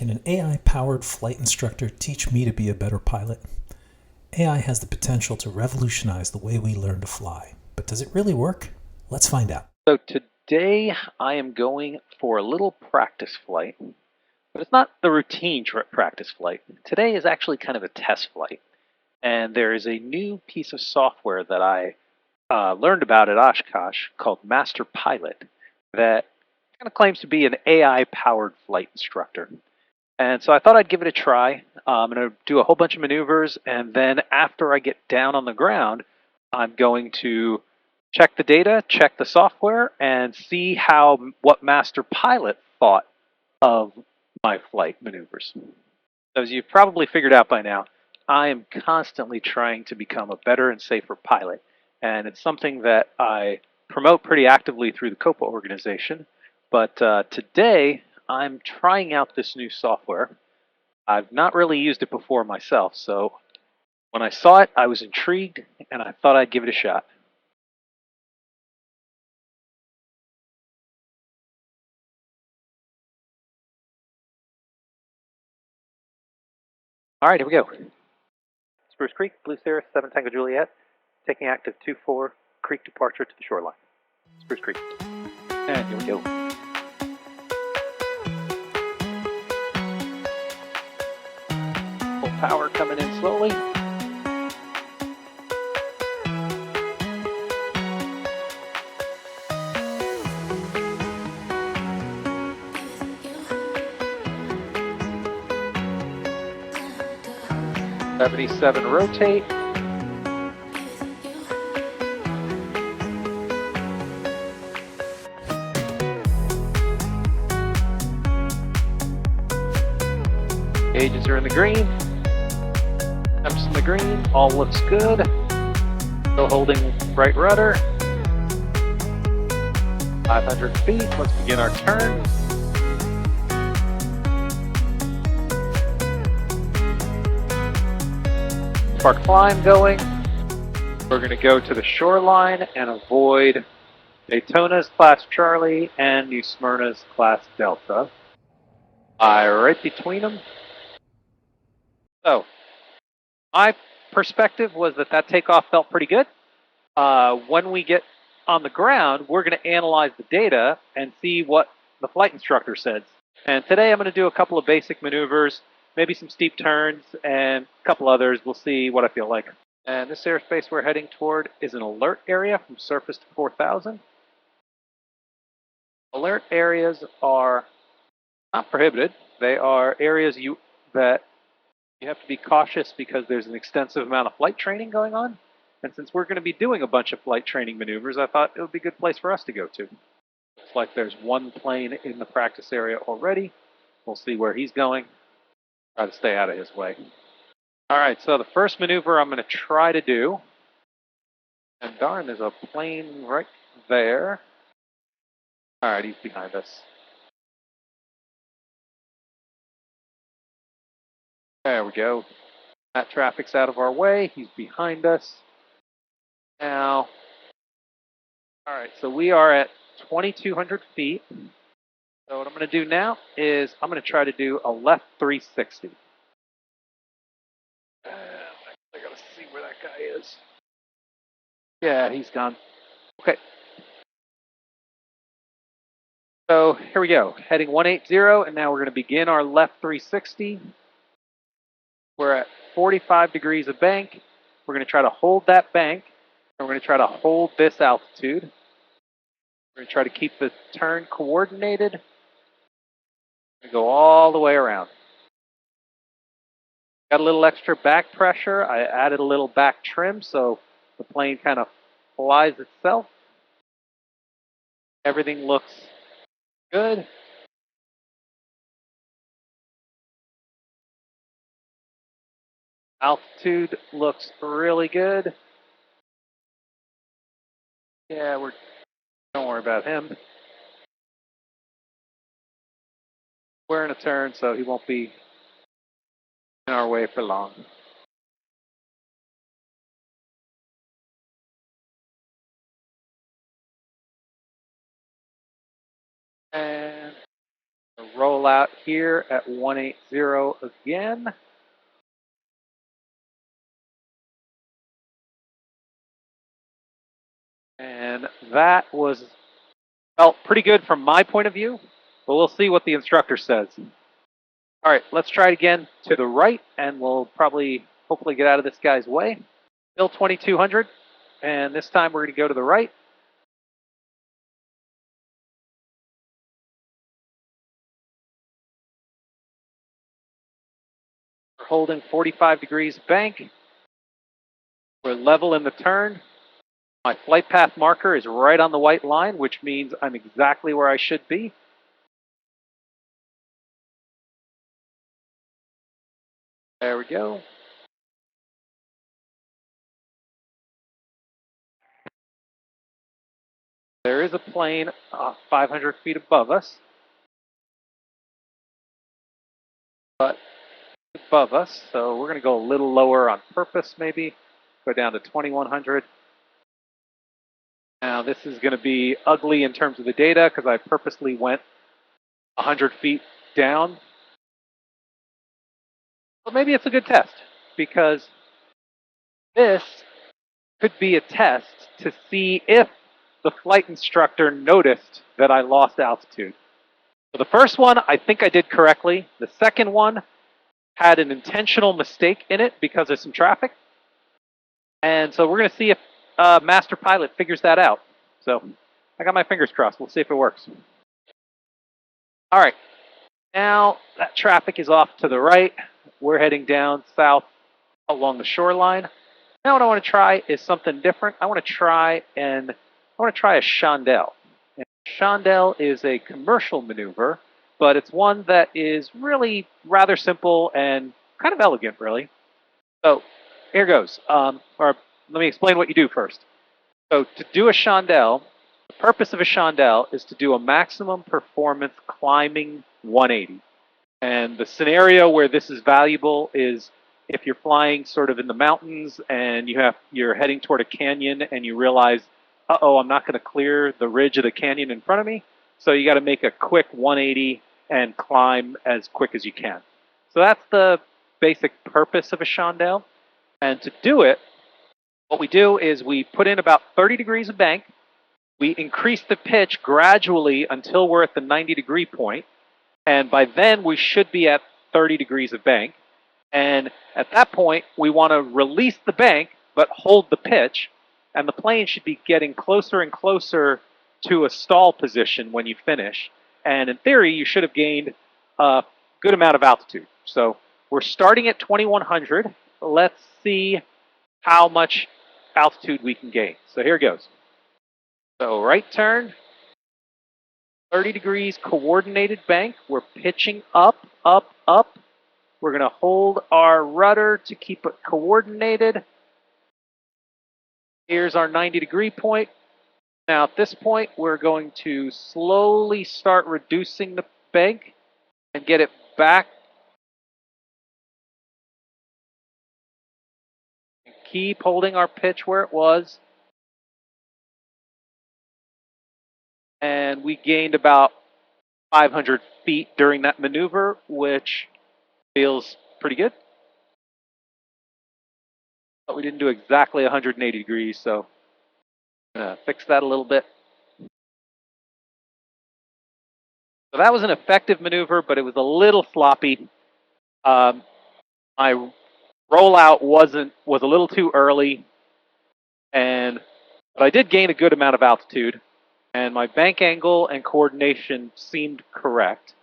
Can an AI-powered flight instructor teach me to be a better pilot? AI has the potential to revolutionize the way we learn to fly, but does it really work? Let's find out. So today I am going for a little practice flight, but it's not the routine practice flight. Today is actually kind of a test flight, and there is a new piece of software that I learned about at Oshkosh called MasterPilot that kind of claims to be an AI-powered flight instructor. And so I thought I'd give it a try. I'm going to do a whole bunch of maneuvers, and then after I get down on the ground, I'm going to check the data, check the software, and see what MasterPilot thought of my flight maneuvers. So as you've probably figured out by now, I am constantly trying to become a better and safer pilot, and it's something that I promote pretty actively through the COPA organization. But today, I'm trying out this new software. I've not really used it before myself, so when I saw it, I was intrigued, and I thought I'd give it a shot. All right, here we go. Spruce Creek, Blue Cirrus, 7 Tango Juliet, taking active 24, creek departure to the shoreline. Spruce Creek. And here we go. Full power coming in slowly. '77 rotate. Gauges are in the green. Temps in the green. All looks good. Still holding right rudder. 500 feet. Let's begin our turn. Spark climb going. We're going to go to the shoreline and avoid Daytona's class Charlie and New Smyrna's class Delta. Right between them. So, my perspective was that takeoff felt pretty good. When we get on the ground, we're going to analyze the data and see what the flight instructor says. And today I'm going to do a couple of basic maneuvers, maybe some steep turns, and a couple others. We'll see what I feel like. And this airspace we're heading toward is an alert area from surface to 4,000. Alert areas are not prohibited. They are areas that you have to be cautious because there's an extensive amount of flight training going on. And since we're going to be doing a bunch of flight training maneuvers, I thought it would be a good place for us to go to. Looks like there's one plane in the practice area already. We'll see where he's going. Try to stay out of his way. All right, so the first maneuver I'm going to try to do, and darn, there's a plane right there. All right, he's behind us. There we go. That traffic's out of our way. He's behind us. Now, all right, so we are at 2,200 feet. So what I'm going to do now is I'm going to try to do a left 360. I got to see where that guy is. Yeah, he's gone. Okay. So here we go. Heading 180, and now we're going to begin our left 360. We're at 45 degrees of bank. We're going to try to hold that bank, and we're going to try to hold this altitude. We're going to try to keep the turn coordinated. We're going to go all the way around. Got a little extra back pressure. I added a little back trim so the plane kind of flies itself. Everything looks good. Altitude looks really good. Yeah, don't worry about him. We're in a turn, so he won't be in our way for long. And Roll out here at 180 again. And that felt pretty good from my point of view, but we'll see what the instructor says. All right, let's try it again to the right, and we'll probably, hopefully get out of this guy's way. Still 2200, and this time we're going to go to the right. We're holding 45 degrees bank. We're level in the turn. My flight path marker is right on the white line, which means I'm exactly where I should be. There we go. There is a plane 500 feet above us, but above us, so we're going to go a little lower on purpose, maybe. Go down to 2100. Now this is going to be ugly in terms of the data because I purposely went 100 feet down. But maybe it's a good test because this could be a test to see if the flight instructor noticed that I lost altitude. So the first one, I think I did correctly. The second one had an intentional mistake in it because of some traffic. And so we're going to see if MasterPilot figures that out. So I got my fingers crossed. We'll see if it works. All right. Now that traffic is off to the right. We're heading down south along the shoreline. Now what I want to try is something different. I want to try a Chandelle. And Chandelle is a commercial maneuver, but it's one that is really rather simple and kind of elegant, really. So here goes. Or let me explain what you do first. So to do a Chandelle, the purpose of a Chandelle is to do a maximum performance climbing 180. And the scenario where this is valuable is if you're flying sort of in the mountains and you're heading toward a canyon and you realize, uh-oh, I'm not going to clear the ridge of the canyon in front of me. So you got to make a quick 180 and climb as quick as you can. So that's the basic purpose of a Chandelle. And to do it, what we do is we put in about 30 degrees of bank. We increase the pitch gradually until we're at the 90-degree point. And by then, we should be at 30 degrees of bank. And at that point, we want to release the bank, but hold the pitch. And the plane should be getting closer and closer to a stall position when you finish. And in theory, you should have gained a good amount of altitude. So we're starting at 2100. Let's see how much altitude we can gain. So here goes. So right turn, 30 degrees coordinated bank. We're pitching up, up, up. We're going to hold our rudder to keep it coordinated. Here's our 90-degree point. Now at this point, we're going to slowly start reducing the bank and get it back. And keep holding our pitch where it was. And we gained about 500 feet during that maneuver, which feels pretty good. But we didn't do exactly 180 degrees, so I'm going to fix that a little bit. So that was an effective maneuver, but it was a little sloppy. My rollout was a little too early, but I did gain a good amount of altitude, and my bank angle and coordination seemed correct.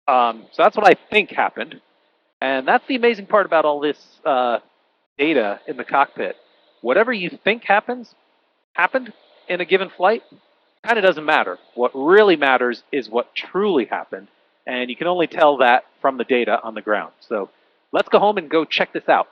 So that's what I think happened. And that's the amazing part about all this data in the cockpit. Whatever you think happened in a given flight kind of doesn't matter. What really matters is what truly happened. And you can only tell that from the data on the ground. So let's go home and go check this out.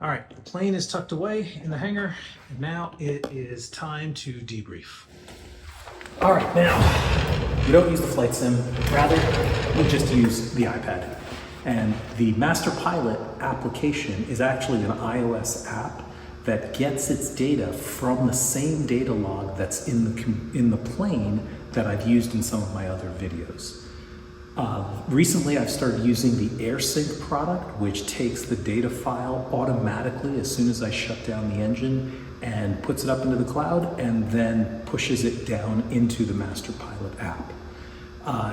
All right, the plane is tucked away in the hangar, and now it is time to debrief. All right, now, we don't use the flight sim, rather, we just use the iPad. And the MasterPilot application is actually an iOS app that gets its data from the same data log that's in the plane that I've used in some of my other videos. Recently, I've started using the AirSync product, which takes the data file automatically as soon as I shut down the engine and puts it up into the cloud and then pushes it down into the MasterPilot app.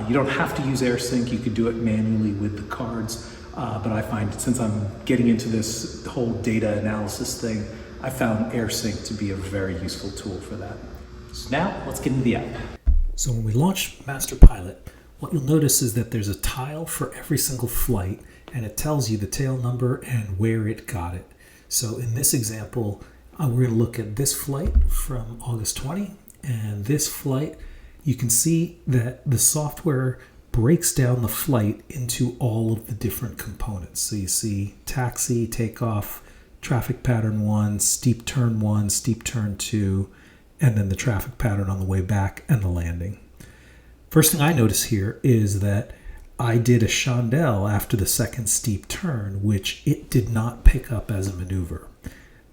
You don't have to use AirSync, you could do it manually with the cards, but I find since I'm getting into this whole data analysis thing, I found AirSync to be a very useful tool for that. So now, let's get into the app. So when we launch MasterPilot, what you'll notice is that there's a tile for every single flight, and it tells you the tail number and where it got it. So in this example, we're going to look at this flight from August 20, and this flight, you can see that the software breaks down the flight into all of the different components. So you see taxi, takeoff, traffic pattern 1, steep turn 1, steep turn 2, and then the traffic pattern on the way back and the landing. First thing I notice here is that I did a Chandelle after the second steep turn, which it did not pick up as a maneuver.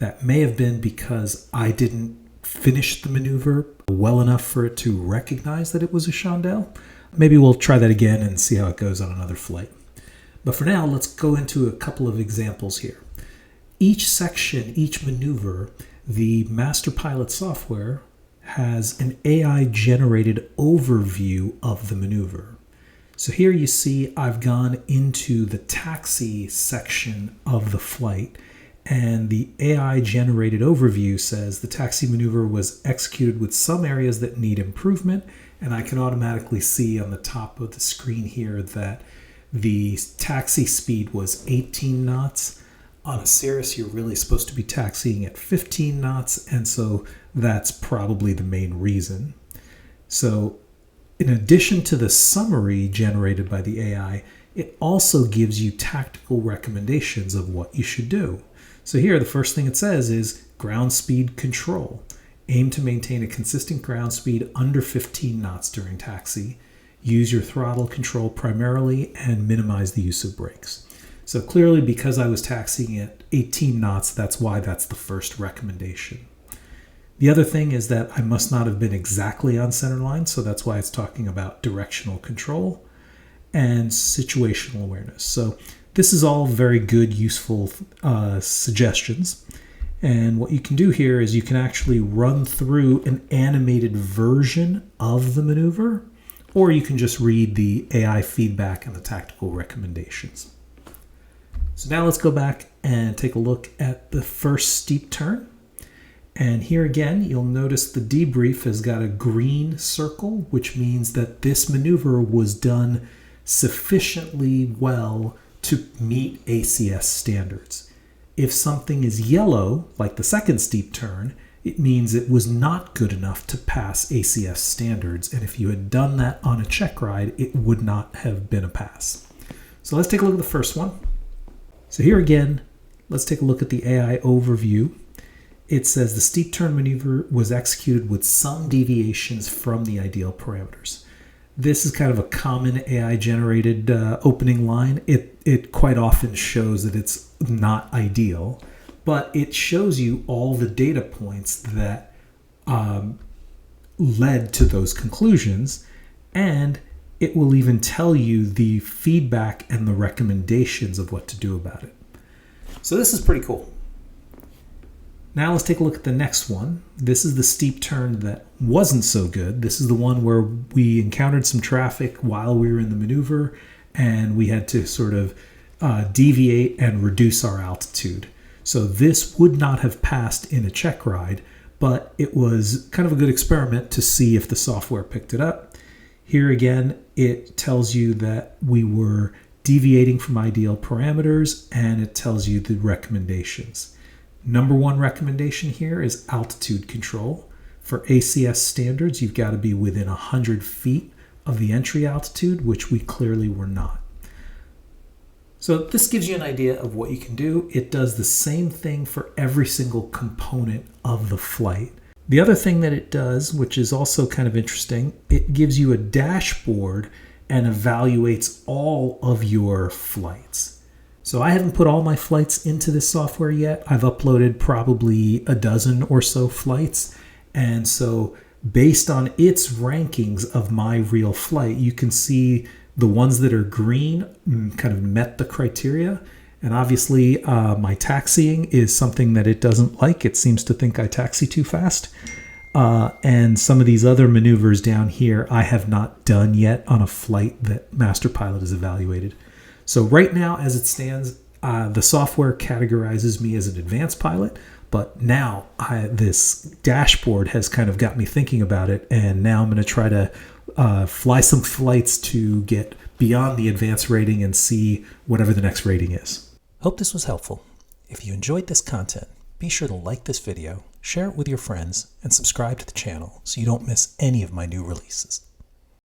That may have been because I didn't finish the maneuver well enough for it to recognize that it was a Chandelle. Maybe we'll try that again and see how it goes on another flight. But for now, let's go into a couple of examples here. Each section, each maneuver, the MasterPilot software has an AI-generated overview of the maneuver. So here you see I've gone into the taxi section of the flight, and the AI-generated overview says the taxi maneuver was executed with some areas that need improvement, and I can automatically see on the top of the screen here that the taxi speed was 18 knots. On a Cirrus, you're really supposed to be taxiing at 15 knots, and so that's probably the main reason. So in addition to the summary generated by the AI, it also gives you tactical recommendations of what you should do. So here, the first thing it says is ground speed control. Aim to maintain a consistent ground speed under 15 knots during taxi. Use your throttle control primarily and minimize the use of brakes. So clearly, because I was taxiing at 18 knots, that's why that's the first recommendation. The other thing is that I must not have been exactly on center line, so that's why it's talking about directional control and situational awareness. So this is all very good, useful suggestions. And what you can do here is you can actually run through an animated version of the maneuver, or you can just read the AI feedback and the tactical recommendations. So now let's go back and take a look at the first steep turn. And here again, you'll notice the debrief has got a green circle, which means that this maneuver was done sufficiently well to meet ACS standards. If something is yellow, like the second steep turn, it means it was not good enough to pass ACS standards. And if you had done that on a check ride, it would not have been a pass. So let's take a look at the first one. So here again, let's take a look at the AI overview. It says the steep turn maneuver was executed with some deviations from the ideal parameters. This is kind of a common AI-generated opening line. It quite often shows that it's not ideal, but it shows you all the data points that led to those conclusions, and it will even tell you the feedback and the recommendations of what to do about it. So this is pretty cool. Now let's take a look at the next one. This is the steep turn that wasn't so good. This is the one where we encountered some traffic while we were in the maneuver, and we had to sort of deviate and reduce our altitude. So this would not have passed in a check ride, but it was kind of a good experiment to see if the software picked it up. Here again, it tells you that we were deviating from ideal parameters, and it tells you the recommendations. Number one recommendation here is altitude control. For ACS standards, you've got to be within 100 feet of the entry altitude, which we clearly were not. So this gives you an idea of what you can do. It does the same thing for every single component of the flight. The other thing that it does, which is also kind of interesting, it gives you a dashboard and evaluates all of your flights. So I haven't put all my flights into this software yet. I've uploaded probably a dozen or so flights. And so based on its rankings of my real flight, you can see the ones that are green kind of met the criteria. And obviously, my taxiing is something that it doesn't like. It seems to think I taxi too fast. And some of these other maneuvers down here, I have not done yet on a flight that MasterPilot has evaluated. So right now, as it stands, the software categorizes me as an advanced pilot. But now this dashboard has kind of got me thinking about it. And now I'm going to try to fly some flights to get beyond the advanced rating and see whatever the next rating is. Hope this was helpful. If you enjoyed this content, be sure to like this video, share it with your friends, and subscribe to the channel so you don't miss any of my new releases.